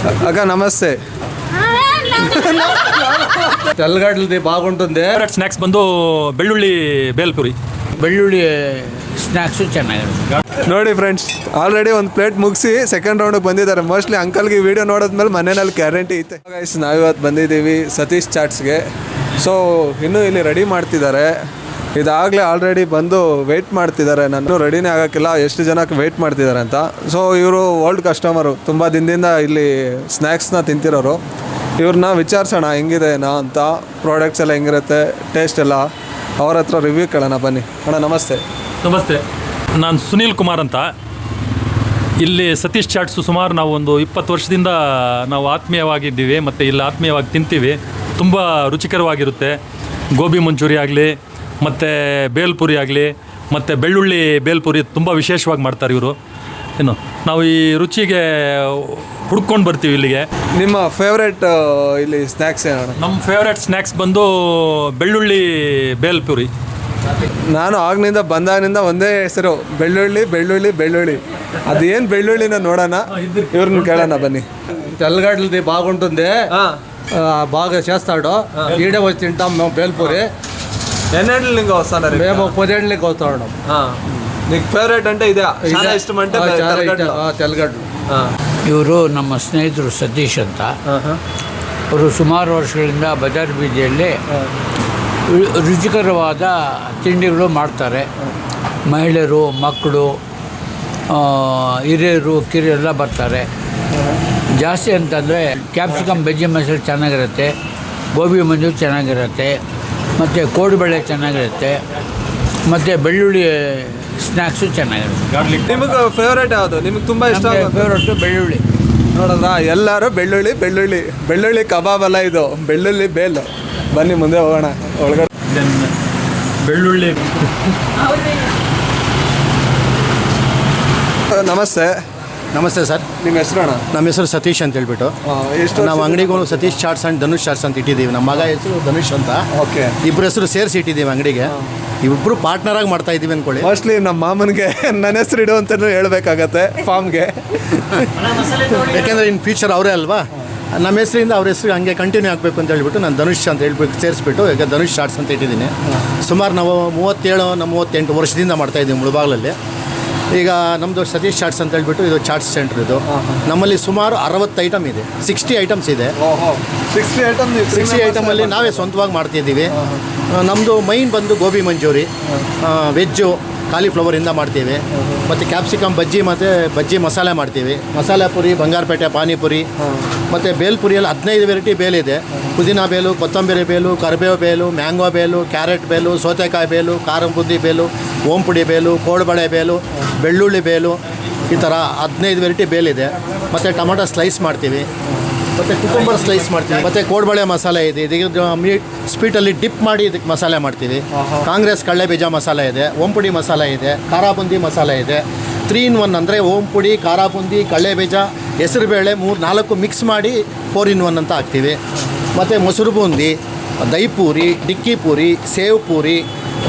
అక్క నమస్తే. తెల్లగడ్డలది బాగుంటుంది. స్నాక్స్ ಬಂದು ಬೆಳ್ಳುಳ್ಳಿ ಬೇಲ್ಪುರಿ. ಬೆಳ್ಳುಳ್ಳಿ ಸ್ನ್ಯಾಕ್ಸು ಚೆನ್ನಾಗಿರುತ್ತೆ. ನೋಡಿ ಫ್ರೆಂಡ್ಸ್, ಆಲ್ರೆಡಿ ಒಂದು ಪ್ಲೇಟ್ ಮುಗಿಸಿ ಸೆಕೆಂಡ್ ರೌಂಡಿಗೆ ಬಂದಿದ್ದಾರೆ. ಮೋಸ್ಟ್ಲಿ ಅಂಕಲ್ಗೆ ವಿಡಿಯೋ ನೋಡಿದ್ಮೇಲೆ ಮನೆಯಲ್ಲಿ ಗ್ಯಾರಂಟಿ ಐತೆ. ಗೈಸ್, ನಾವಿವತ್ತು ಬಂದಿದ್ದೀವಿ ಸತೀಶ್ ಚಾಟ್ಸ್ಗೆ. ಸೊ ಇನ್ನೂ ಇಲ್ಲಿ ರೆಡಿ ಮಾಡ್ತಿದ್ದಾರೆ. ಇದಾಗಲೇ ಆಲ್ರೆಡಿ ಬಂದು ವೆಯ್ಟ್ ಮಾಡ್ತಿದ್ದಾರೆ. ನಾನು ರೆಡಿನೇ ಆಗೋಕ್ಕಿಲ್ಲ, ಎಷ್ಟು ಜನಕ್ಕೆ ವೆಯ್ಟ್ ಮಾಡ್ತಿದ್ದಾರೆ ಅಂತ. ಸೊ ಇವರು ಓಲ್ಡ್ ಕಸ್ಟಮರು, ತುಂಬ ದಿನದಿಂದ ಇಲ್ಲಿ ಸ್ನ್ಯಾಕ್ಸ್ನ ತಿಂತಿರೋರು. ಇವ್ರನ್ನ ವಿಚಾರಿಸೋಣ ಹೆಂಗಿದೆ ಏನೋ ಅಂತ, ಪ್ರಾಡಕ್ಟ್ಸ್ ಎಲ್ಲ ಹೆಂಗಿರುತ್ತೆ, ಟೇಸ್ಟ್ ಎಲ್ಲ ಅವ್ರ ಹತ್ರ ರಿವ್ಯೂ ಕೇಳೋಣ ಬನ್ನಿ. ಅಣ್ಣ ನಮಸ್ತೆ. ನಮಸ್ತೆ, ನಾನು ಸುನೀಲ್ ಕುಮಾರ್ ಅಂತ. ಇಲ್ಲಿ ಸತೀಶ್ ಚಾಟ್ಸು ಸುಮಾರು ನಾವು ಒಂದು 20 ವರ್ಷದಿಂದ ನಾವು ಆತ್ಮೀಯವಾಗಿದ್ದೀವಿ ಮತ್ತು ಇಲ್ಲಿ ಆತ್ಮೀಯವಾಗಿ ತಿಂತೀವಿ. ತುಂಬ ರುಚಿಕರವಾಗಿರುತ್ತೆ. ಗೋಬಿ ಮಂಚೂರಿ ಆಗಲಿ ಮತ್ತು ಬೇಲ್ಪುರಿ ಆಗಲಿ ಮತ್ತು ಬೆಳ್ಳುಳ್ಳಿ ಬೇಲ್ಪುರಿ ತುಂಬ ವಿಶೇಷವಾಗಿ ಮಾಡ್ತಾರೆ ಇವರು. ಏನು ನಾವು ಈ ರುಚಿಗೆ ಹುಡ್ಕೊಂಡು ಬರ್ತೀವಿ ಇಲ್ಲಿಗೆ. ನಿಮ್ಮ ಫೇವ್ರೇಟ್ ಇಲ್ಲಿ ಸ್ನ್ಯಾಕ್ಸ್ ಏನಣ್ಣ? ನಮ್ಮ ಫೇವ್ರೇಟ್ ಸ್ನ್ಯಾಕ್ಸ್ ಬಂದು ಬೆಳ್ಳುಳ್ಳಿ ಬೇಲ್ಪುರಿ. ನಾನು ಆಗ್ನಿಂದ ಬಂದಾಗಿನಿಂದ ಒಂದೇ ಹೆಸರು, ಬೆಳ್ಳುಳ್ಳಿ ಬೆಳ್ಳುಳ್ಳಿ ಬೆಳ್ಳುಳ್ಳಿ. అదేం ಬೆಳ್ಳುಳ್ಳಿನ ನೋಡೋಣ, ఇవ్వరిని కేళన బన్ని. తెల్లగడ్డలది బాగుంటుంది, బాగా చేస్తాడు. ఈడే వచ్చి తింటాం మేము బేల్పూరి. ఎన్నేళ్ళు ఇంకా వస్తున్నారు? మేము 10 ఏళ్ళకి వస్తాడు. నీకు ఫేవరెట్ అంటే ఇదే, ఇష్టం అంటే తెల్లగడ్డలు. ಇವರು ನಮ್ಮ ಸ್ನೇಹಿತರು ಸತೀಶ್ ಅಂತ. ಅವರು ಸುಮಾರು ವರ್ಷಗಳಿಂದ ಬಜಾರ್ ಬೀದಿಯಲ್ಲಿ ರುಚಿಕರವಾದ ತಿಂಡಿಗಳು ಮಾಡ್ತಾರೆ. ಮಹಿಳೆಯರು, ಮಕ್ಕಳು, ಹಿರಿಯರು, ಕಿರಿಯರೆಲ್ಲ ಬರ್ತಾರೆ. ಜಾಸ್ತಿ ಅಂತಂದರೆ ಕ್ಯಾಪ್ಸಿಕಮ್ ಬಜ್ಜಿ ಮಸಾಲೆ ಚೆನ್ನಾಗಿರುತ್ತೆ, ಗೋಬಿ ಮಂಚೂರಿ ಚೆನ್ನಾಗಿರುತ್ತೆ, ಮತ್ತು ಕೋಡುಬಳೆ ಚೆನ್ನಾಗಿರುತ್ತೆ, ಮತ್ತು ಬೆಳ್ಳುಳ್ಳಿ ಸ್ನ್ಯಾಕ್ಸು ಚೆನ್ನಾಗಿರುತ್ತೆ. ನಿಮಗೆ ಫೇವ್ರೇಟ್ ಯಾವುದು? ನಿಮಗೆ ತುಂಬ ಇಷ್ಟ? ಫೇವ್ರೇಟು ಬೆಳ್ಳುಳ್ಳಿ. ನೋಡೋದಾ, ಎಲ್ಲರೂ ಬೆಳ್ಳುಳ್ಳಿ ಬೆಳ್ಳುಳ್ಳಿ ಬೆಳ್ಳುಳ್ಳಿ ಕಬಾಬ್ ಅಲ್ಲ ಇದು, ಬೆಳ್ಳುಳ್ಳಿ ಬೇಲ್. ಬನ್ನಿ ಮುಂದೆ ಹೋಗೋಣ ಒಳಗಡೆ. ಬೆಳ್ಳುಳ್ಳಿ. ನಮಸ್ತೆ. ನಮಸ್ತೆ ಸರ್. ನಿಮ್ಮ ಹೆಸರು ಅಣ್ಣ? ನಮ್ಮ ಹೆಸರು ಸತೀಶ್ ಅಂತ ಹೇಳ್ಬಿಟ್ಟು. ನಾವು ಅಂಗಡಿಗೂ ಸತೀಶ್ ಚಾಟ್ಸ್ ಆ್ಯಂಡ್ ಧನುಷ್ ಚಾಟ್ಸ್ ಅಂತ ಇಟ್ಟಿದ್ದೀವಿ. ನಮ್ಮ ಮಗ ಹೆಸರು ಧನುಷ್ ಅಂತ. ಓಕೆ. ಇಬ್ಬರು ಹೆಸರು ಸೇರಿಸಿ ಇಟ್ಟಿದ್ದೀವಿ ಅಂಗಡಿಗೆ. ಇಬ್ಬರು ಪಾರ್ಟ್ನರಾಗಿ ಮಾಡ್ತಾ ಇದ್ದೀವಿ ಅಂದ್ಕೊಳ್ಳಿ. ಮೋಸ್ಟ್ಲಿ ನಮ್ಮ ಮಾಮನಿಗೆ ನನ್ನ ಹೆಸರು ಇಡು ಅಂತಲೂ ಹೇಳ್ಬೇಕಾಗತ್ತೆ ಫಾರ್ಮ್ಗೆ. ಯಾಕೆಂದರೆ ಇನ್ ಫ್ಯೂಚರ್ ಅವರೇ ಅಲ್ವಾ, ನಮ್ಮ ಹೆಸರಿಂದ ಅವ್ರ ಹೆಸರು ಹಂಗೆ ಕಂಟಿನ್ಯೂ ಆಗಬೇಕು ಅಂತ ಹೇಳ್ಬಿಟ್ಟು ನಾನು ಧನುಷ್ ಅಂತ ಹೇಳ್ಬಿಟ್ಟು ಸೇರಿಸ್ಬಿಟ್ಟು ಈಗ ಧನುಷ್ ಚಾಟ್ಸ್ ಅಂತ ಇಟ್ಟಿದ್ದೀನಿ. ಸುಮಾರು ನಾವು 38 ವರ್ಷದಿಂದ ಮಾಡ್ತಾಯಿದ್ದೀವಿ ಮುಳಬಾಗ್ಲಲ್ಲಿ. ಈಗ ನಮ್ಮದು ಸತೀಶ್ ಚಾಟ್ಸ್ ಅಂತ ಹೇಳ್ಬಿಟ್ಟು ಇದು ಚಾಟ್ಸ್ ಸೆಂಟ್ರ್. ಇದು ನಮ್ಮಲ್ಲಿ ಸುಮಾರು 60 ಐಟಮ್ ಇದೆ, 60 ಐಟಮ್ಸ್ ಇದೆ. 60 ಐಟಮಲ್ಲಿ ನಾವೇ ಸ್ವಂತವಾಗಿ ಮಾಡ್ತಿದ್ದೀವಿ. ನಮ್ಮದು ಮೈನ್ ಬಂದು ಗೋಬಿ ಮಂಚೂರಿ, ವೆಜ್ಜು ಕಾಲಿಫ್ಲವರಿಂದ ಮಾಡ್ತೀವಿ, ಮತ್ತು ಕ್ಯಾಪ್ಸಿಕಮ್ ಬಜ್ಜಿ ಮತ್ತು ಬಜ್ಜಿ ಮಸಾಲೆ ಮಾಡ್ತೀವಿ. ಮಸಾಲೆ ಪುರಿ, ಬಂಗಾರಪೇಟೆ ಪಾನಿಪುರಿ, ಮತ್ತು ಬೇಲ್ಪುರಿಯಲ್ಲಿ 15 ವೆರೈಟಿ ಬೇಲಿದೆ. ಪುದೀನ ಬೇಲು, ಕೊತ್ತಂಬರಿ ಬೇಲು, ಕರಿಬೇವು bail, mango bail, carrot bail, ಸೌತೆಕಾಯಿ ಬೇಲು, ಖಾರ ಬುದ್ದಿ ಬೇಲು, ಓಂಪುಡಿ ಬೇಲು, ಕೋಡುಬಳೆ ಬೇಲು, ಬೆಳ್ಳುಳ್ಳಿ ಬೇಲು, ಈ ಥರ 15 ವೆರೈಟಿ ಬೇಲಿದೆ. ಮತ್ತು ಟೊಮೊಟೊ ಸ್ಲೈಸ್ ಮಾಡ್ತೀವಿ, ಮತ್ತು ಕುಕುಂಬರ್ ಸ್ಲೈಸ್ ಮಾಡ್ತೀವಿ, ಮತ್ತು ಕೋಡುಬಳೆ ಮಸಾಲೆ ಇದೆ. ಇದಕ್ಕೆ ಸ್ವೀಟಲ್ಲಿ ಡಿಪ್ ಮಾಡಿ ಇದಕ್ಕೆ ಮಸಾಲೆ ಮಾಡ್ತೀವಿ. ಕಾಂಗ್ರೆಸ್ ಕಡಲೆ ಬೀಜ ಮಸಾಲೆ ಇದೆ, ಓಂಪುಡಿ ಮಸಾಲೆ ಇದೆ, ಖಾರ ಬುಂದಿ ಮಸಾಲೆ ಇದೆ. 3 in 1 ಅಂದರೆ ಓಂಪುಡಿ, ಖಾರ ಬುಂದಿ, ಕಡಲೆ ಬೀಜ, ಹೆಸರುಬೇಳೆ 3-4 ಮಿಕ್ಸ್ ಮಾಡಿ 4 in 1 ಅಂತ ಹಾಕ್ತೀವಿ. ಮತ್ತು ಮೊಸರು ಬೂಂದಿ, ದಹಿ ಪೂರಿ, ಡಿಕ್ಕಿ ಪೂರಿ, ಸೇವ್ ಪೂರಿ,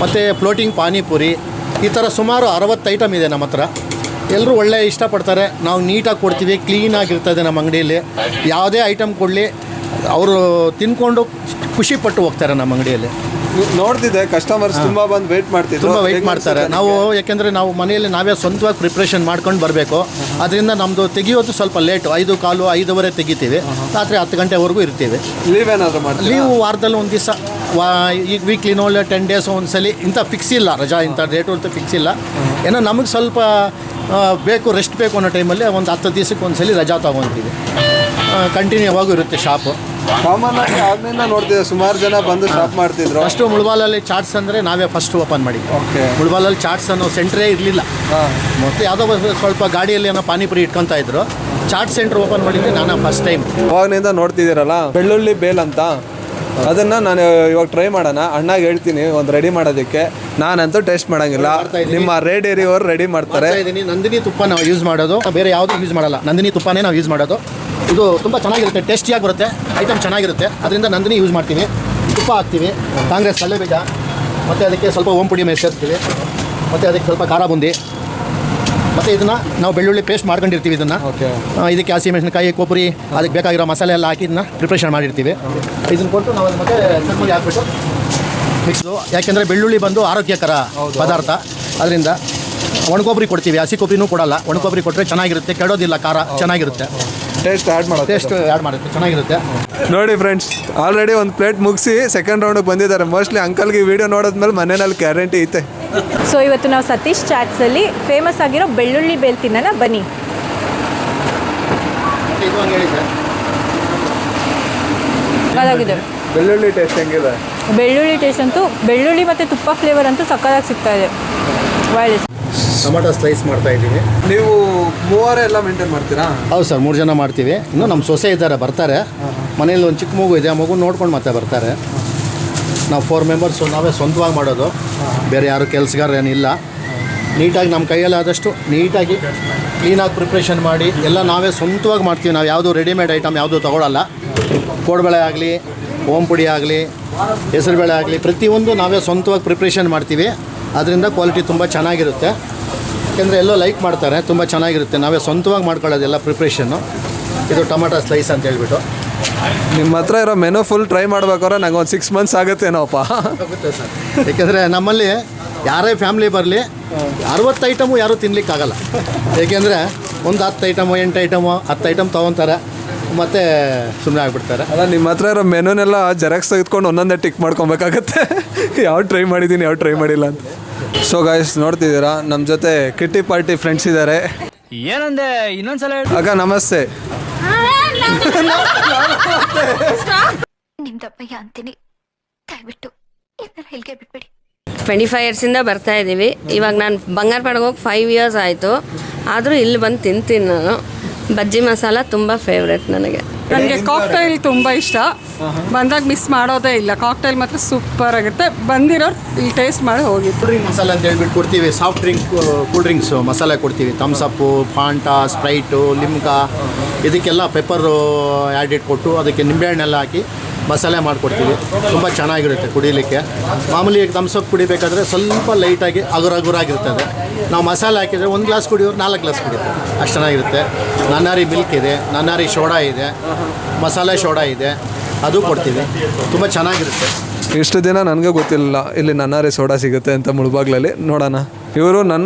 ಮತ್ತು ಫ್ಲೋಟಿಂಗ್ ಪಾನಿಪುರಿ, ಈ ಥರ ಸುಮಾರು 60 ಐಟಮ್ ಇದೆ ನಮ್ಮ ಹತ್ರ. ಎಲ್ಲರೂ ಒಳ್ಳೆ ಇಷ್ಟಪಡ್ತಾರೆ. ನಾವು ನೀಟಾಗಿ ಕೊಡ್ತೀವಿ, ಕ್ಲೀನಾಗಿರ್ತದೆ ನಮ್ಮ ಅಂಗಡಿಯಲ್ಲಿ. ಯಾವುದೇ ಐಟಮ್ ಕೊಡಲಿ ಅವರು ತಿನ್ಕೊಂಡು ಖುಷಿಪಟ್ಟು ಹೋಗ್ತಾರೆ ನಮ್ಮ ಅಂಗಡಿಯಲ್ಲಿ. ನೋಡ್ತಿದ್ದೆ ಕಸ್ಟಮರ್ಸ್ ತುಂಬ ಬಂದು ವೆಯ್ಟ್ ಮಾಡ್ತಿದ್ರು, ತುಂಬ ವೆಯ್ಟ್ ಮಾಡ್ತಾರೆ. ನಾವು ಯಾಕೆಂದರೆ ನಾವು ಮನೆಯಲ್ಲಿ ನಾವೇ ಸ್ವಂತವಾಗಿ ಪ್ರಿಪ್ರೇಷನ್ ಮಾಡ್ಕೊಂಡು ಬರಬೇಕು. ಅದರಿಂದ ನಮ್ಮದು ತೆಗಿಯೋದು ಸ್ವಲ್ಪ ಲೇಟು, 5:15, 5:15 ತೆಗಿತೀವಿ. ರಾತ್ರಿ 10 ಗಂಟೆವರೆಗೂ ಇರ್ತೀವಿ. ಲೀವ್ ಏನಾದರೂ ಮಾಡ್ತೀವಿ? ಲೀವು ವಾರದಲ್ಲಿ ಒಂದು ದಿವಸ, ಈಗ ವೀಕ್ಲಿನೋ 10 ಡೇಸ್ ಒಂದ್ಸಲಿ, ಇಂಥ ಫಿಕ್ಸ್ ಇಲ್ಲ ರಜಾ, ಇಂಥ ಡೇಟು ಅಂತ ಫಿಕ್ಸ್ ಇಲ್ಲ. ಏನೋ ನಮಗೆ ಸ್ವಲ್ಪ ಬೇಕು, ರೆಸ್ಟ್ ಬೇಕು ಅನ್ನೋ ಟೈಮಲ್ಲಿ ಒಂದು 10 ದಿವಸಕ್ಕೆ ಒಂದ್ಸಲಿ ರಜಾ ತೊಗೊತೀವಿ. ಕಂಟಿನ್ಯೂ ಆಗೂ ಇರುತ್ತೆ ಶಾಪು. ಕಾಮನ್ ಆಗಿ ಆಗ್ಲಿಂದ ನೋಡ್ತಿದ್ದೆ ಸುಮಾರು ಜನ ಬಂದು ಶಾಪ್ ಮಾಡ್ತಿದ್ರು. ಫಸ್ಟು ಮುಳಬಾಲಲ್ಲಿ ಚಾಟ್ಸ್ ಅಂದರೆ ನಾವೇ ಫಸ್ಟ್ ಓಪನ್ ಮಾಡಿದ್ವಿ. ಓಕೆ. ಮುಳಬಾಲಲ್ಲಿ ಚಾಟ್ಸ್ ಅನ್ನೋ ಸೆಂಟ್ರೇ ಇರಲಿಲ್ಲ. ಮತ್ತು ಯಾವುದೋ ಸ್ವಲ್ಪ ಗಾಡಿಯಲ್ಲಿ ಏನೋ ಪಾನಿಪುರಿ ಇಟ್ಕೊತಾ ಇದ್ರು. ಚಾಟ್ ಸೆಂಟ್ರ್ ಓಪನ್ ಮಾಡಿದ್ದೆ ನಾನು ಫಸ್ಟ್ ಟೈಮ್. ಅವಾಗಿನಿಂದ ನೋಡ್ತಿದ್ದೀರಲ್ಲ ಬೆಳ್ಳುಳ್ಳಿ ಬೇಲ್ ಅಂತ, ಅದನ್ನು ನಾನು ಇವಾಗ ಟ್ರೈ ಮಾಡೋಣ. ಅಣ್ಣಾಗ ಹೇಳ್ತೀನಿ ಒಂದು ರೆಡಿ ಮಾಡೋದಕ್ಕೆ. ನಾನಂತೂ ಟೇಸ್ಟ್ ಮಾಡೋಂಗಿಲ್ಲ, ನಿಮ್ಮ ರೇಡ್ ಏರಿಯವರು ರೆಡಿ ಮಾಡ್ತಾರೆ. ನಂದಿನಿ ತುಪ್ಪ ನಾವು ಯೂಸ್ ಮಾಡೋದು, ಬೇರೆ ಯಾವುದೂ ಯೂಸ್ ಮಾಡಲ್ಲ. ನಂದಿನಿ ತುಪ್ಪನೇ ನಾವು ಯೂಸ್ ಮಾಡೋದು. ಇದು ತುಂಬ ಚೆನ್ನಾಗಿರುತ್ತೆ, ಟೇಸ್ಟಿಯಾಗಿ ಬರುತ್ತೆ, ಐಟಮ್ ಚೆನ್ನಾಗಿರುತ್ತೆ. ಅದರಿಂದ ನಂದಿನಿ ಯೂಸ್ ಮಾಡ್ತೀವಿ. ತುಪ್ಪ ಹಾಕ್ತೀವಿ, ಕಾಂಗ್ರೆಸ್ ಕಡಲೆ ಬೀಜ, ಮತ್ತು ಅದಕ್ಕೆ ಸ್ವಲ್ಪ ಓಂಪುಡಿ ಮೇಲೆ ಸೇರಿಸ್ತೀವಿ, ಮತ್ತು ಅದಕ್ಕೆ ಸ್ವಲ್ಪ ಖಾರ ಬುಂದಿ, ಮತ್ತು ಇದನ್ನು ನಾವು ಬೆಳ್ಳುಳ್ಳಿ ಪೇಸ್ಟ್ ಮಾಡ್ಕೊಂಡಿರ್ತೀವಿ ಇದನ್ನು. ಓಕೆ. ಇದಕ್ಕೆ ಹಸಿಮೆಣಸಿನಕಾಯಿ ಕೊಬ್ಬರಿ ಅದಕ್ಕೆ ಬೇಕಾಗಿರೋ ಮಸಾಲೆ ಎಲ್ಲ ಹಾಕಿ ಇದನ್ನ ಪ್ರಿಪ್ರೇಷನ್ ಮಾಡಿರ್ತೀವಿ. ಇದನ್ನು ಕೊಟ್ಟು ನಾವು ಮತ್ತೆ ಚಟ್ನಿಗೆ ಹಾಕ್ಬಿಟ್ಟು ಮಿಕ್ಸು. ಯಾಕೆಂದರೆ ಬೆಳ್ಳುಳ್ಳಿ ಬಂದು ಆರೋಗ್ಯಕರ ಪದಾರ್ಥ, ಅದರಿಂದ ಒಣಕೊಬ್ಬರಿ ಕೊಡ್ತೀವಿ, ಹಸಿ ಕೊಬ್ಬರಿನೂ ಕೊಡಲ್ಲ. ಒಣಕೊಬ್ಬರಿ ಕೊಟ್ಟರೆ ಚೆನ್ನಾಗಿರುತ್ತೆ, ಕೆಡೋದಿಲ್ಲ, ಖಾರ ಚೆನ್ನಾಗಿರುತ್ತೆ, ಟೇಸ್ಟ್ ಆ್ಯಡ್ ಮಾಡುತ್ತೆ, ಚೆನ್ನಾಗಿರುತ್ತೆ. ನೋಡಿ ಫ್ರೆಂಡ್ಸ್, ಆಲ್ರೆಡಿ ಒಂದು ಪ್ಲೇಟ್ ಮುಗಿಸಿ ಸೆಕೆಂಡ್ ರೌಂಡಿಗೆ ಬಂದಿದ್ದಾರೆ. ಮೋಸ್ಟ್ಲಿ ಅಂಕಲ್ಗೆ ವಿಡಿಯೋ ನೋಡಿದ್ಮೇಲೆ ಮನೆಯಲ್ಲಿ ಗ್ಯಾರಂಟಿ ಐತೆ. ಸೊ ಇವತ್ತು ನಾವು ಸತೀಶ್ ಚಾಟ್ಸಲ್ಲಿ ಫೇಮಸ್ ಆಗಿರೋ ಬೆಳ್ಳುಳ್ಳಿ ಬೇಲ್ ತಿನ್ನೋಣ ಬನ್ನಿ. ಇದು ಹಂಗೆ ಹೇಳಿ ಸರ್. ಅದಾಗಿದೆ ಬೆಳ್ಳುಳ್ಳಿ ಟೇಸ್ಟ್ ಹೆಂಗಿದೆ? ಬೆಳ್ಳುಳ್ಳಿ ಟೇಸ್ಟ್ ಅಂತೂ, ಬೆಳ್ಳುಳ್ಳಿ ಮತ್ತು ತುಪ್ಪ ಫ್ಲೇವರ್ ಅಂತೂ ಸಕ್ಕತ್ತಾಗಿ ಸಿಗ್ತಾ ಇದೆ. ವೈಲ್ಡ್ ಟೊಮೆಟೊ ಸ್ಲೈಸ್ ಮಾಡ್ತಾ ಇದ್ದೀವಿ. ನೀವು ಮೂವರೇ ಎಲ್ಲ ಮೇಂಟೈನ್ ಮಾಡ್ತೀರಾ? ಹೌದು ಸರ್, 3 ಜನ ಮಾಡ್ತೀವಿ. ಇನ್ನು ನಮ್ಮ ಸೊಸೆ ಇದ್ದಾರೆ, ಬರ್ತಾರೆ. ಮನೇಲಿ ಒಂದು ಚಿಕ್ಕ ಮಗು ಇದೆ, ಆ ಮಗು ನೋಡ್ಕೊಂಡು ಮತ್ತೆ ಬರ್ತಾರೆ. ನಾವು 4 ಮೆಂಬರ್ಸು ನಾವೇ ಸ್ವಂತವಾಗಿ ಮಾಡೋದು, ಬೇರೆ ಯಾರು ಕೆಲಸಗಾರ ಏನಿಲ್ಲ. ನೀಟಾಗಿ ನಮ್ಮ ಕೈಯಲ್ಲಿ ಆದಷ್ಟು ನೀಟಾಗಿ ಕ್ಲೀನಾಗಿ ಪ್ರಿಪ್ರೇಷನ್ ಮಾಡಿ ಎಲ್ಲ ನಾವೇ ಸ್ವಂತವಾಗಿ ಮಾಡ್ತೀವಿ. ನಾವು ಯಾವುದು ರೆಡಿಮೇಡ್ ಐಟಮ್ ಯಾವುದು ತೊಗೊಳಲ್ಲ. ಕೋಡ್ಬೇಳೆ ಆಗಲಿ, ಓಂ ಪುಡಿ ಆಗಲಿ, ಹೆಸರುಬೇಳೆ ಆಗಲಿ, ಪ್ರತಿಯೊಂದು ನಾವೇ ಸ್ವಂತವಾಗಿ ಪ್ರಿಪ್ರೇಷನ್ ಮಾಡ್ತೀವಿ. ಅದರಿಂದ ಕ್ವಾಲಿಟಿ ತುಂಬ ಚೆನ್ನಾಗಿರುತ್ತೆ. ಯಾಕೆಂದರೆ ಎಲ್ಲೋ ಲೈಕ್ ಮಾಡ್ತಾರೆ, ತುಂಬ ಚೆನ್ನಾಗಿರುತ್ತೆ. ನಾವೇ ಸ್ವಂತವಾಗಿ ಮಾಡ್ಕೊಳ್ಳೋದೆಲ್ಲ ಪ್ರಿಪ್ರೇಷನ್ನು. ಇದು ಟೊಮೆಟೊ ಸ್ಲೈಸ್ ಅಂತ ಹೇಳ್ಬಿಟ್ಟು. ನಿಮ್ಮ ಹತ್ರ ಇರೋ ಮೆನು ಫುಲ್ ಟ್ರೈ ಮಾಡ್ಬೇಕಾದ್ರೆ ನಂಗೆ ಒಂದು 6 months ಆಗುತ್ತೇನೋಪ್ಪ. ಆಗುತ್ತೆ ಸರ್. ಏಕೆಂದರೆ ನಮ್ಮಲ್ಲಿ ಯಾರೇ ಫ್ಯಾಮ್ಲಿ ಬರಲಿ 60 ಐಟಮು ಯಾರೂ ತಿನ್ನಲಿಕ್ಕಾಗಲ್ಲ. ಏಕೆಂದರೆ ಒಂದು 10 ಐಟಮು 8 ಐಟಮು 10 ಐಟಮ್ ತೊಗೊತಾರೆ, ಮತ್ತು ಸುಮ್ಮನೆ ಆಗಿಬಿಡ್ತಾರೆ. ಅಲ್ಲ, ನಿಮ್ಮ ಹತ್ರ ಇರೋ ಮೆನುನೆಲ್ಲ ಜೆರಾಕ್ಸ್ ತೆಗೆದುಕೊಂಡು ಒಂದೊಂದೇ ಟಿಕ್ ಮಾಡ್ಕೊಬೇಕಾಗತ್ತೆ, ಯಾವ ಟ್ರೈ ಮಾಡಿದ್ದೀನಿ ಯಾವ ಟ್ರೈ ಮಾಡಿಲ್ಲ ಅಂತ. ಸೊ ಗಾಯ್ಸ್, ನೋಡ್ತಿದ್ದೀರಾ ನಮ್ಮ ಜೊತೆ ಕಿಟ್ಟಿ ಪಾರ್ಟಿ ಫ್ರೆಂಡ್ಸ್ ಇದ್ದಾರೆ. ಏನಂದೆ ಇನ್ನೊಂದ್ಸಲ ಅಕ್ಕ ನಮಸ್ತೆ. ನಿಮ್ದಪ್ಪಯ್ಯ ಅಂತೀನಿ, ದಯವಿಟ್ಟು ಇದನ್ನೆಲ್ಲ ಇಲ್ಲಿಗೆ ಬಿಟ್ಬಿಡಿ. 25 yearsಯಿಂದ ಬರ್ತಾ ಇದ್ದೀವಿ. ಇವಾಗ ನಾನು ಬಂಗಾರಪೇಟೆಗೆ ಹೋಗಿ 5 years ಆಯಿತು. ಆದರೂ ಇಲ್ಲಿ ಬಂದು ತಿಂತೀನಿ ನಾನು. ಬಜ್ಜಿ ಮಸಾಲ ತುಂಬ ಫೇವ್ರೆಟ್ ನನಗೆ. ಕಾಕ್ಟೈಲ್ ತುಂಬ ಇಷ್ಟ. ಬಂದಾಗ ಮಿಸ್ ಮಾಡೋದೇ ಇಲ್ಲ. ಕಾಕ್ಟೈಲ್ ಮಾತ್ರ ಸೂಪರ್ ಆಗುತ್ತೆ. ಬಂದಿರೋರು ಇಲ್ಲಿ ಟೇಸ್ಟ್ ಮಾಡಿ ಹೋಗಿ. ಕೂಲ್ ಡ್ರಿಂಕ್ ಮಸಾಲೆ ಅಂತ ಹೇಳ್ಬಿಟ್ಟು ಕೊಡ್ತೀವಿ. ಸಾಫ್ಟ್ ಡ್ರಿಂಕ್ ಕೂಲ್ ಡ್ರಿಂಕ್ಸು ಮಸಾಲೆ ಕೊಡ್ತೀವಿ. ಥಮ್ಸಪ್ಪು, ಫಾಂಟಾ, ಸ್ಪ್ರೈಟು, ಲಿಮ್ಕಾ, ಇದಕ್ಕೆಲ್ಲ ಪೆಪ್ಪರು ಆ್ಯಡ್ ಕೊಟ್ಟು ಅದಕ್ಕೆ ನಿಂಬೆಹಣ್ಣೆಲ್ಲ ಹಾಕಿ ಮಸಾಲೆ ಮಾಡಿಕೊಡ್ತೀವಿ. ತುಂಬ ಚೆನ್ನಾಗಿರುತ್ತೆ ಕುಡಿಲಿಕ್ಕೆ. ಮಾಮೂಲಿ ಥಮ್ಸಪ್ ಕುಡಿಬೇಕಾದ್ರೆ ಸ್ವಲ್ಪ ಲೈಟಾಗಿ ಅಗುರಾಗಿರ್ತದೆ. ನಾವು ಮಸಾಲೆ ಹಾಕಿದರೆ 1 ಗ್ಲಾಸ್ ಕುಡಿಯೋರು 4 ಗ್ಲಾಸ್ ಕುಡಿತಾರೆ, ಅಷ್ಟು ಚೆನ್ನಾಗಿರುತ್ತೆ. ನನ್ನಾರಿ ಮಿಲ್ಕ್ ಇದೆ, ನನ್ನಾರಿ ಸೋಡಾ ಇದೆ, ಮಸಾಲೆ ಸೋಡಾ ಇದೆ, ಅದು ಕೊಡ್ತೀವಿ. ತುಂಬ ಚೆನ್ನಾಗಿರುತ್ತೆ. ಇಷ್ಟು ದಿನ ನನಗೆ ಗೊತ್ತಿಲ್ಲ ಇಲ್ಲಿ ನನ್ನಾರಿ ಸೋಡಾ ಸಿಗುತ್ತೆ ಅಂತ ಮುಳುಬಾಗ್ಲಲ್ಲಿ. ನೋಡೋಣ. ಇವರು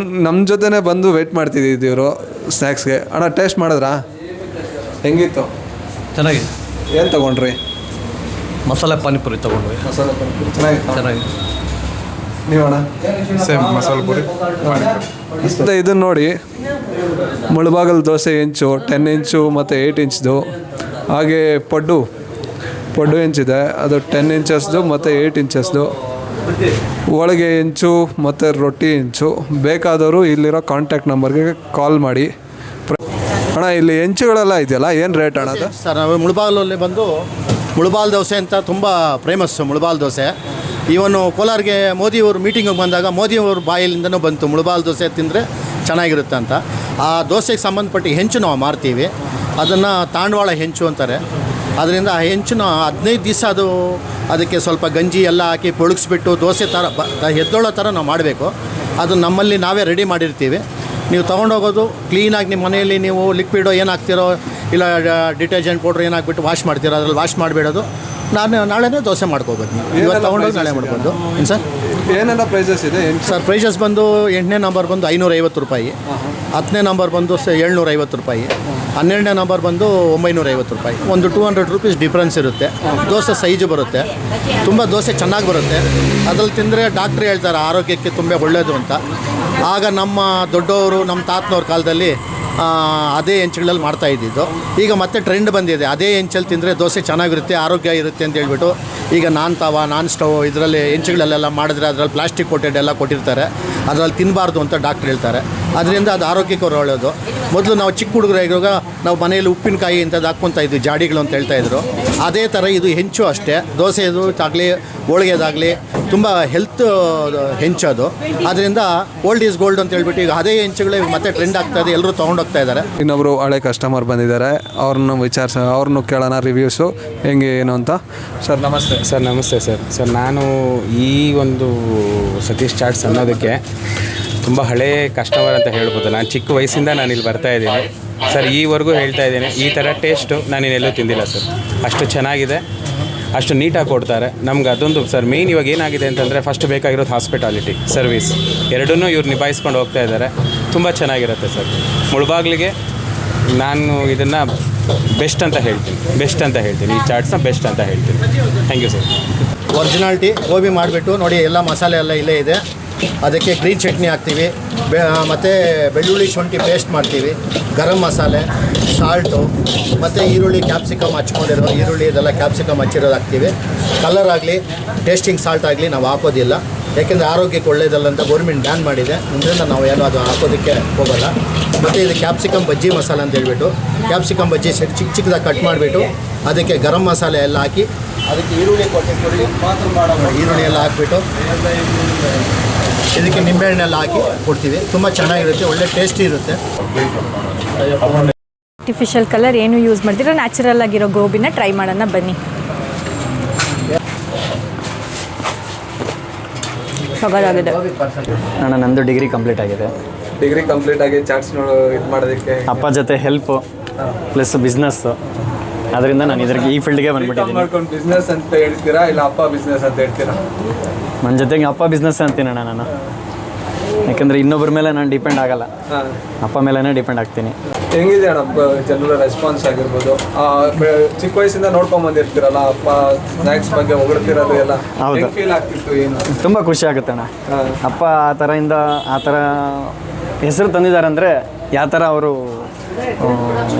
ನಮ್ಮ ಜೊತೆನೇ ಬಂದು ವೆಯ್ಟ್ ಮಾಡ್ತಿದ್ದಿದ್ದು ಇವರು ಸ್ನ್ಯಾಕ್ಸ್ಗೆ. ಅಣ್ಣ ಟೇಸ್ಟ್ ಮಾಡಿದ್ರಾ? ಹೆಂಗಿತ್ತು? ಚೆನ್ನಾಗಿದೆ. ಏನು ತೊಗೊಂಡ್ರಿ? ಮಸಾಲೆ ಪಾನಿಪುರಿ ತೊಗೊಂಡ್ವಿ. ಮಸಾಲೆ ಪಾನಿಪುರಿ ಚೆನ್ನಾಗಿದೆ. ನೀವಣ್ಣ? ಸೇಮ್ ಮಸಾಲೆ ಪುರಿ. ಮತ್ತು ಇದನ್ನು ನೋಡಿ, ಮುಳುಬಾಗಲ್ ದೋಸೆ ಇಂಚು 10 ಇಂಚು ಮತ್ತು 8 ಇಂಚ್ದು. ಹಾಗೆ ಪಡ್ಡು ಇಂಚಿದೆ, ಅದು 10 ಇಂಚಸ್ದು ಮತ್ತು 8 ಇಂಚಸ್ದು. ಹೋಳಿಗೆ ಇಂಚು ಮತ್ತು ರೊಟ್ಟಿ ಇಂಚು. ಬೇಕಾದವರು ಇಲ್ಲಿರೋ ಕಾಂಟ್ಯಾಕ್ಟ್ ನಂಬರ್ಗೆ ಕಾಲ್ ಮಾಡಿ. ಅಣ್ಣ, ಇಲ್ಲಿ ಹೆಂಚುಗಳೆಲ್ಲ ಇದೆಯಲ್ಲ, ಏನು ರೇಟ್ ಅಣ್ಣ ಅದು? ಸರ್, ನಾವು ಮುಳುಬಾಗಲಲ್ಲಿ ಬಂದು ಮುಳುಬಾಲ್ ದೋಸೆ ಅಂತ ತುಂಬ ಫೇಮಸ್ಸು ಮುಳುಬಾಲ್ ದೋಸೆ. ಇವನು ಕೋಲಾರ್ಗೆ ಮೋದಿಯವರು ಮೀಟಿಂಗಿಗೆ ಬಂದಾಗ ಮೋದಿಯವ್ರ ಬಾಯಲ್ಲಿಂದನೂ ಬಂತು ಮುಳುಬಾಲ್ ದೋಸೆ ತಿಂದರೆ ಚೆನ್ನಾಗಿರುತ್ತೆ ಅಂತ. ಆ ದೋಸೆಗೆ ಸಂಬಂಧಪಟ್ಟ ಹೆಂಚು ನಾವು ಮಾರ್ತೀವಿ. ಅದನ್ನು ತಾಂಡವಾಳ ಹೆಂಚು ಅಂತಾರೆ. ಅದರಿಂದ ಆ ಹೆಂಚನ್ನ 15 ದಿವಸ ಅದಕ್ಕೆ ಸ್ವಲ್ಪ ಗಂಜಿ ಎಲ್ಲ ಹಾಕಿ ಪೊಳಗಿಸ್ಬಿಟ್ಟು ದೋಸೆ ಥರ ಎದ್ದೋಳೋ ಥರ ನಾವು ಮಾಡಬೇಕು. ಅದು ನಮ್ಮಲ್ಲಿ ನಾವೇ ರೆಡಿ ಮಾಡಿರ್ತೀವಿ. ನೀವು ತೊಗೊಂಡೋಗೋದು ಕ್ಲೀನಾಗಿ ನಿಮ್ಮ ಮನೆಯಲ್ಲಿ ನೀವು ಲಿಕ್ವಿಡೋ ಏನು ಹಾಕ್ತಿರೋ ಇಲ್ಲ ಡಿಟರ್ಜೆಂಟ್ ಪೌಡ್ರ್ ಏನು ಹಾಕ್ಬಿಟ್ಟು ವಾಶ್ ಮಾಡ್ತೀರೋ ಅದ್ರಲ್ಲಿ ವಾಶ್ ಮಾಡಿಬಿಡೋದು. ನಾಳೆನೇ ದೋಸೆ ಮಾಡ್ಕೋಬೋದು. ನೀವು ಇವತ್ತು ತೊಗೊಂಡೋಗಿ ನಾಳೆ ಮಾಡ್ಬೋದು. ಏನು ಸರ್? ಏನೆಲ್ಲ ಪ್ರೈಸಸ್ ಇದೆ ಸರ್? ಪ್ರೈಸಸ್ ಬಂದು 8ನೇ ನಂಬರ್ ಬಂದು 550 ರೂಪಾಯಿ, 10ನೇ ನಂಬರ್ ಬಂದು 750 ರೂಪಾಯಿ, 12ನೇ ನಂಬರ್ ಬಂದು 950 ರೂಪಾಯಿ. ಒಂದು 200 ರೂಪೀಸ್ ಡಿಫ್ರೆನ್ಸ್ ಇರುತ್ತೆ. ದೋಸೆ ಸೈಜು ಬರುತ್ತೆ, ತುಂಬ ದೋಸೆ ಚೆನ್ನಾಗಿ ಬರುತ್ತೆ. ಅದ್ರಲ್ಲಿ ತಿಂದರೆ ಡಾಕ್ಟ್ರು ಹೇಳ್ತಾರೆ ಆರೋಗ್ಯಕ್ಕೆ ತುಂಬ ಒಳ್ಳೆಯದು ಅಂತ. ಆಗ ನಮ್ಮ ದೊಡ್ಡವರು, ನಮ್ಮ ತಾತನವ್ರ ಕಾಲದಲ್ಲಿ ಅದೇ ಹೆಂಚುಗಳಲ್ಲಿ ಮಾಡ್ತಾ ಇದ್ದಿದ್ದು. ಈಗ ಮತ್ತೆ ಟ್ರೆಂಡ್ ಬಂದಿದೆ, ಅದೇ ಹೆಂಚಲ್ಲಿ ತಿಂದರೆ ದೋಸೆ ಚೆನ್ನಾಗಿರುತ್ತೆ, ಆರೋಗ್ಯ ಇರುತ್ತೆ ಅಂತ ಹೇಳ್ಬಿಟ್ಟು ಈಗ ನಾನ್ ಸ್ಟವ್ ಇದರಲ್ಲಿ ಹೆಂಚುಗಳಲ್ಲೆಲ್ಲ ಮಾಡಿದ್ರೆ ಅದರಲ್ಲಿ ಪ್ಲಾಸ್ಟಿಕ್ ಕೋಟೆಡ್ ಎಲ್ಲ ಕೊಟ್ಟಿರ್ತಾರೆ, ಅದರಲ್ಲಿ ತಿನ್ನಬಾರ್ದು ಅಂತ ಡಾಕ್ಟ್ರು ಹೇಳ್ತಾರೆ. ಅದರಿಂದ ಅದು ಆರೋಗ್ಯಕ್ಕೆ ಒಳ್ಳೆಯದು. ಮೊದಲು ನಾವು ಚಿಕ್ಕ ಹುಡುಗರಾಗಿರುವಾಗ ನಾವು ಮನೆಯಲ್ಲಿ ಉಪ್ಪಿನಕಾಯಿ ಇಂಥದ್ದು ಹಾಕ್ಕೊತಾ ಇದ್ವಿ, ಜಾಡಿಗಳು ಅಂತ ಹೇಳ್ತಾಯಿದ್ರು. ಅದೇ ಥರ ಇದು ಹೆಂಚು ಅಷ್ಟೇ. ದೋಸೆದು ಆಗಲಿ ಹೋಳಿಗೆದಾಗಲಿ ತುಂಬ ಹೆಲ್ತ್ ಹೆಂಚು ಅದು. ಅದರಿಂದ ಓಲ್ಡ್ ಈಸ್ ಗೋಲ್ಡ್ ಅಂತ ಹೇಳ್ಬಿಟ್ಟು ಈಗ ಅದೇ ಹೆಂಚುಗಳೇ ಮತ್ತೆ ಟ್ರೆಂಡ್ ಆಗ್ತಾಯಿದೆ, ಎಲ್ಲರೂ ತೊಗೊಂಡೋಗ್ತಾ ಇದ್ದಾರೆ. ಇನ್ನೊಬ್ಬರು ಹಳೆ ಕಸ್ಟಮರ್ ಬಂದಿದ್ದಾರೆ, ಅವ್ರನ್ನೂ ಕೇಳೋಣ ರಿವ್ಯೂಸು ಹೆಂಗೆ ಏನು ಅಂತ. ಸರ್ ನಮಸ್ತೆ. ಸರ್ ನಾನು ಈ ಒಂದು ಸತೀಶ್ ಚಾಟ್ಸ್ ಅನ್ನೋದಕ್ಕೆ ತುಂಬ ಹಳೇ ಕಸ್ಟಮರ್ ಅಂತ ಹೇಳ್ಬೋದು. ನಾನು ಚಿಕ್ಕ ವಯಸ್ಸಿಂದ ನಾನು ಇಲ್ಲಿ ಬರ್ತಾ ಇದ್ದೀನಿ ಸರ್. ಈವರೆಗೂ ಹೇಳ್ತಾ ಇದ್ದೀನಿ, ಈ ಥರ ಟೇಸ್ಟು ನಾನಿನ್ನೆಲ್ಲೂ ತಿಂದಿಲ್ಲ ಸರ್. ಅಷ್ಟು ಚೆನ್ನಾಗಿದೆ, ಅಷ್ಟು ನೀಟಾಗಿ ಕೊಡ್ತಾರೆ ನಮ್ಗೆ. ಅದೊಂದು ಸರ್ ಮೇಯ್ನ್ ಇವಾಗ ಏನಾಗಿದೆ ಅಂತಂದರೆ ಫಸ್ಟ್ ಬೇಕಾಗಿರೋದು ಹಾಸ್ಪಿಟಾಲಿಟಿ ಸರ್ವಿಸ್, ಎರಡನ್ನೂ ಇವ್ರು ನಿಭಾಯಿಸ್ಕೊಂಡು ಹೋಗ್ತಾ ಇದ್ದಾರೆ. ತುಂಬ ಚೆನ್ನಾಗಿರುತ್ತೆ ಸರ್. ಮುಳಬಾಗ್ಲಿಗೆ ನಾನು ಇದನ್ನು ಬೆಸ್ಟ್ ಅಂತ ಹೇಳ್ತೀನಿ. ಈ ಚಾಟ್ಸ್ನ ಬೆಸ್ಟ್ ಅಂತ ಹೇಳ್ತೀನಿ. Thank you sir. Originality gobi ಮಾಡಿಬಿಟ್ಟು ನೋಡಿ, ಎಲ್ಲ ಮಸಾಲೆ ಎಲ್ಲ ಇಲ್ಲೇ ಇದೆ. ಅದಕ್ಕೆ ಗ್ರೀನ್ ಚಟ್ನಿ ಹಾಕ್ತೀವಿ, ಮತ್ತು ಬೆಳ್ಳುಳ್ಳಿ ಶುಂಠಿ ಪೇಸ್ಟ್ ಮಾಡ್ತೀವಿ, ಗರಂ ಮಸಾಲೆ, ಸಾಲ್ಟು, ಮತ್ತು ಈರುಳ್ಳಿ ಕ್ಯಾಪ್ಸಿಕಮ್ ಹಚ್ಕೊಂಡಿರೋ ಈರುಳ್ಳಿ ಇದೆಲ್ಲ ಕ್ಯಾಪ್ಸಿಕಮ್ ಹಚ್ಚಿರೋದು ಹಾಕ್ತೀವಿ. ಕಲರ್ ಆಗಲಿ ಟೇಸ್ಟಿಂಗ್ ಸಾಲ್ಟ್ ಆಗಲಿ ನಾವು ಹಾಕೋದಿಲ್ಲ, ಯಾಕೆಂದರೆ ಆರೋಗ್ಯಕ್ಕೆ ಒಳ್ಳೆಯದಲ್ಲ ಅಂತ ಗೌರ್ಮೆಂಟ್ ಬ್ಯಾನ್ ಮಾಡಿದೆ. ಇದರಿಂದ ನಾವು ಏನೋ ಅದು ಹಾಕೋದಕ್ಕೆ ಹೋಗೋಲ್ಲ. ಮತ್ತು ಇದು ಕ್ಯಾಪ್ಸಿಕಮ್ ಬಜ್ಜಿ ಮಸಾಲ ಅಂತ ಹೇಳ್ಬಿಟ್ಟು ಕ್ಯಾಪ್ಸಿಕಮ್ ಬಜ್ಜಿ ಚಿಕ್ಕದಾಗಿ ಕಟ್ ಮಾಡಿಬಿಟ್ಟು ಅದಕ್ಕೆ ಗರಂ ಮಸಾಲೆ ಎಲ್ಲ ಹಾಕಿ ಅದಕ್ಕೆ ಈರುಳ್ಳಿ ಈರುಳ್ಳಿ ಎಲ್ಲ ಹಾಕ್ಬಿಟ್ಟು ಇದಕ್ಕೆ ನಿಂಬೆಹಣ್ಣೆಲ್ಲ ಹಾಕಿ ಕೊಡ್ತೀವಿ. ತುಂಬ ಚೆನ್ನಾಗಿರುತ್ತೆ, ಒಳ್ಳೆ ಟೇಸ್ಟಿ ಇರುತ್ತೆ. ಆರ್ಟಿಫಿಷಿಯಲ್ ಕಲರ್ ಏನು ಯೂಸ್ ಮಾಡ್ತೀರಾ, ನ್ಯಾಚುರಲ್ ಆಗಿರೋ ಗೋಬಿನ ಟ್ರೈ ಮಾಡೋಣ ಬನ್ನಿ. ಸಗದಾಗಿದೆ ಅಣ್ಣ, ನಂದು ಡಿಗ್ರಿ ಕಂಪ್ಲೀಟ್ ಆಗಿದೆ. ಡಿಗ್ರಿ ಕಂಪ್ಲೀಟ್ ಆಗಿ ಚಾಟ್ಸ್ ಇದು ಮಾಡೋದಕ್ಕೆ ಅಪ್ಪ ಜೊತೆ ಹೆಲ್ಪು ಪ್ಲಸ್ ಬಿಸ್ನೆಸ್ಸು, ಅದರಿಂದ ನಾನು ಈ ಫೀಲ್ಡ್ಗೆ ಬಂದ್ಬಿಟ್ಟಿದ್ದೀನಿ. ಮಾಡ್ಕೊಂಡು ಬಿಸ್ನೆಸ್ ಅಂತ ಹೇಳ್ತೀರಾ ಇಲ್ಲ ಅಪ್ಪ ಬಿಸ್ನೆಸ್ ಅಂತ ಹೇಳ್ತೀರಾ? ನನ್ನ ಜೊತೆಗೆ ಅಪ್ಪ ಬಿಸ್ನೆಸ್ ಅಂತೀನಣ್ಣ ನಾನು, ಯಾಕಂದರೆ ಇನ್ನೊಬ್ಬರ ಮೇಲೆ ನಾನು ಡಿಪೆಂಡ್ ಆಗಲ್ಲ, ಅಪ್ಪ ಮೇಲೇ ಡಿಪೆಂಡ್ ಆಗ್ತೀನಿ. ಹೆಂಗಿದೆ ಅಣ್ಣ ಜನರ ರೆಸ್ಪಾನ್ಸ್ ಆಗಿರ್ಬೋದು? ಚಿಕ್ಕ ವಯಸ್ಸಿಂದ ನೋಡ್ಕೊಂಡ್ ಬಂದಿರ್ತೀರಲ್ಲ, ಅಪ್ಪ ಸ್ನ್ಯಾಕ್ಸ್ ಬಗ್ಗೆ ಹೊಗಳ್ತಿರೋದು ಎಲ್ಲ ಫೀಲ್ ಆಗ್ತಿತ್ತು? ಏನು ತುಂಬ ಖುಷಿ ಆಗುತ್ತೆ ಅಣ್ಣ. ಅಪ್ಪ ಆ ಥರ ಹೆಸರು ತಂದಿದ್ದಾರೆ ಅಂದರೆ ಯಾವ ಥರ ಅವರು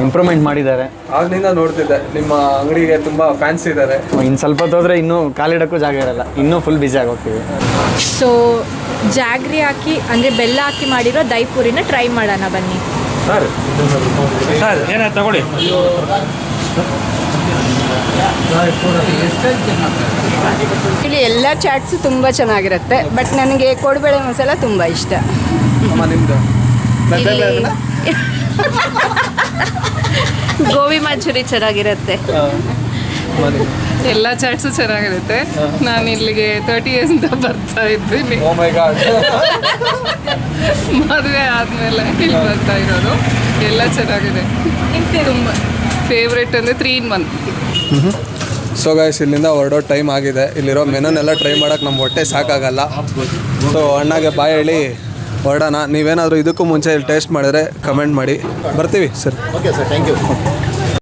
ಇಂಪ್ರೂವ್ಮೆಂಟ್ ಮಾಡಿದ್ದಾರೆ. ಆಗ್ಲಿಂದ ನೋಡ್ತಿದ್ದೆ ನಿಮ್ಮ ಅಂಗಡಿಗೆ ತುಂಬ ಫ್ಯಾನ್ಸ್ ಇದ್ದಾರೆ. ಇನ್ನು ಸ್ವಲ್ಪ ಹೊತ್ತು ಹೋದರೆ ಇನ್ನೂ ಕಾಲಿಡೋಕ್ಕೂ ಜಾಗ ಇರಲ್ಲ, ಇನ್ನೂ ಫುಲ್ ಬಿಸಿ ಆಗೋಗ್ತೀವಿ. ಸೊ ಜಾಗ್ರಿ ಹಾಕಿ ಅಂದರೆ ಬೆಲ್ಲ ಹಾಕಿ ಮಾಡಿರೋ ದೈಪುರಿನ ಟ್ರೈ ಮಾಡೋಣ ಬನ್ನಿ. ಏನಾಯ್ತು ತಗೊಳ್ಳಿ. ಇಲ್ಲಿ ಎಲ್ಲ ಚಾಟ್ಸು ತುಂಬ ಚೆನ್ನಾಗಿರುತ್ತೆ, ಬಟ್ ನನಗೆ ಕೋಡುಬಳೆ ಮಸಾಲ ತುಂಬ ಇಷ್ಟ. ಗೋಬಿ ಮಂಚೂರಿ ಚೆನ್ನಾಗಿರುತ್ತೆ. ಎಲ್ಲ ಚಾಟ್ಸು ಚೆನ್ನಾಗಿರುತ್ತೆ. ನಾನು ಇಲ್ಲಿಗೆ 30 ಇಯರ್ಸಿಂದ ಬರ್ತಾ ಇದ್ದೀನಿ. ಮದುವೆ ಆದಮೇಲೆ ಇಲ್ಲಿ ಬರ್ತಾ ಇರೋದು. ಎಲ್ಲ ಚೆನ್ನಾಗಿದೆ. ತುಂಬ ಫೇವ್ರೆಟ್ ಅಂದರೆ 3 in 1. ಸೊ ಗೈಸ್, ಇಲ್ಲಿಂದ ಹೊರಡೋ ಟೈಮ್ ಆಗಿದೆ. ಇಲ್ಲಿರೋ ಮೆನುನೆಲ್ಲ ಟ್ರೈ ಮಾಡೋಕ್ಕೆ ನಮ್ಮ ಹೊಟ್ಟೆ ಸಾಕಾಗಲ್ಲ. ಸೊ ಅಣ್ಣಗೆ ಬಾಯ್ ಹೇಳಿ ಹೊರಡೋಣ. ನೀವೇನಾದರೂ ಇದಕ್ಕೂ ಮುಂಚೆ ಇಲ್ಲಿ ಟೇಸ್ಟ್ ಮಾಡಿದ್ರೆ ಕಮೆಂಟ್ ಮಾಡಿ. ಬರ್ತೀವಿ sir. Okay sir, thank you.